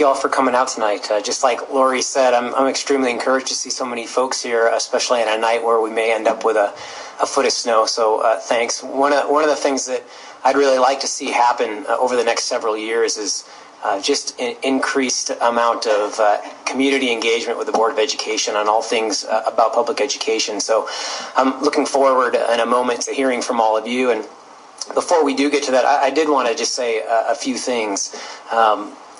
thank you all for coming out tonight. Just like Lori said, I'm extremely encouraged to see so many folks here, especially on a night where we may end up with a foot of snow. So thanks. One of the things that I'd really like to see happen over the next several years is just an increased amount of community engagement with the Board of Education on all things about public education. So I'm looking forward in a moment to hearing from all of you. And before we do get to that, I did want to just say a few things.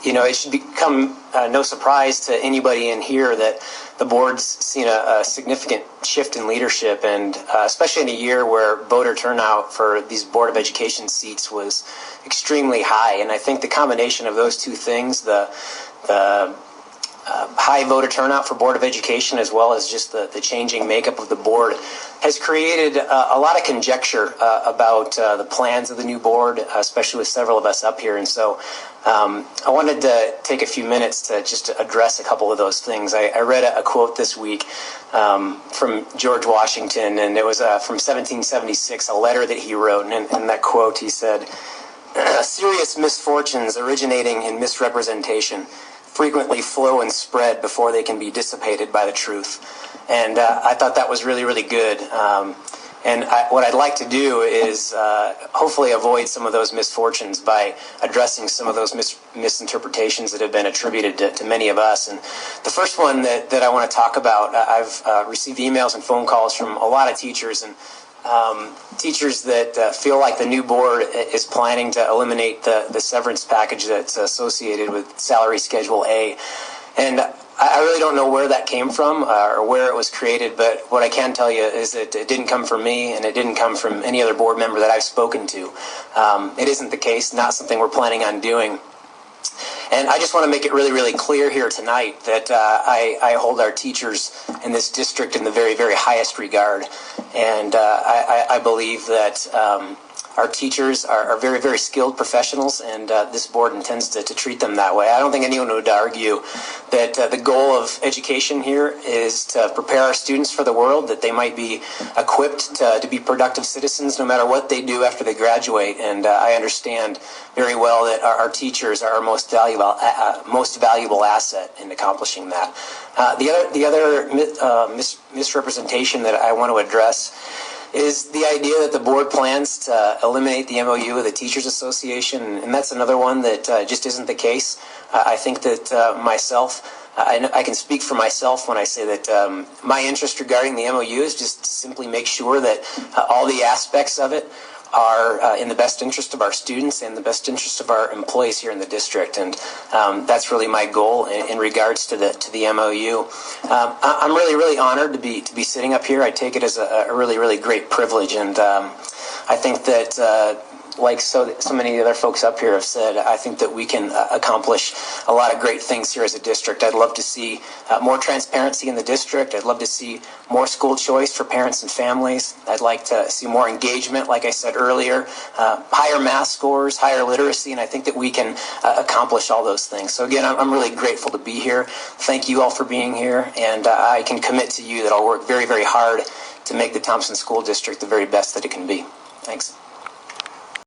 It should become no surprise to anybody in here that the board's seen a significant shift in leadership, and especially in a year where voter turnout for these Board of Education seats was extremely high. And I think the combination of those two things, the high voter turnout for Board of Education as well as just the changing makeup of the board, has created a lot of conjecture about the plans of the new board, especially with several of us up here. And so I wanted to take a few minutes to just address a couple of those things. I read a quote this week from George Washington, and it was from 1776, a letter that he wrote. And in that quote, he said, "Serious misfortunes originating in misrepresentation frequently flow and spread before they can be dissipated by the truth." And I thought that was really, really good. What I'd like to do is hopefully avoid some of those misfortunes by addressing some of those misinterpretations that have been attributed to many of us. And the first one that I want to talk about, I've received emails and phone calls from a lot of teachers, and teachers that feel like the new board is planning to eliminate the severance package that's associated with Salary Schedule A. And I really don't know where that came from or where it was created, but what I can tell you is that it didn't come from me, and it didn't come from any other board member that I've spoken to. It isn't the case, not something we're planning on doing. And I just want to make it really, really clear here tonight that I hold our teachers in this district in the very, very highest regard. And I believe that our teachers are very, very skilled professionals, and this board intends to treat them that way. I don't think anyone would argue that the goal of education here is to prepare our students for the world, that they might be equipped to be productive citizens no matter what they do after they graduate. And I understand very well that our teachers are our most valuable asset in accomplishing that. The other misrepresentation that I want to address is the idea that the board plans to eliminate the MOU with the Teachers Association, and that's another one that just isn't the case. I think that I can speak for myself when I say that my interest regarding the MOU is just to simply make sure that all the aspects of it are in the best interest of our students and the best interest of our employees here in the district, and that's really my goal in regards to the MOU. I'm really, really honored to be sitting up here. I take it as a really, really great privilege, and I think that like so many other folks up here have said, I think that we can accomplish a lot of great things here as a district. I'd love to see more transparency in the district. I'd love to see more school choice for parents and families. I'd like to see more engagement, like I said earlier, higher math scores, higher literacy, and I think that we can accomplish all those things. So again, I'm really grateful to be here. Thank you all for being here, and I can commit to you that I'll work very, very hard to make the Thompson School District the very best that it can be. Thanks.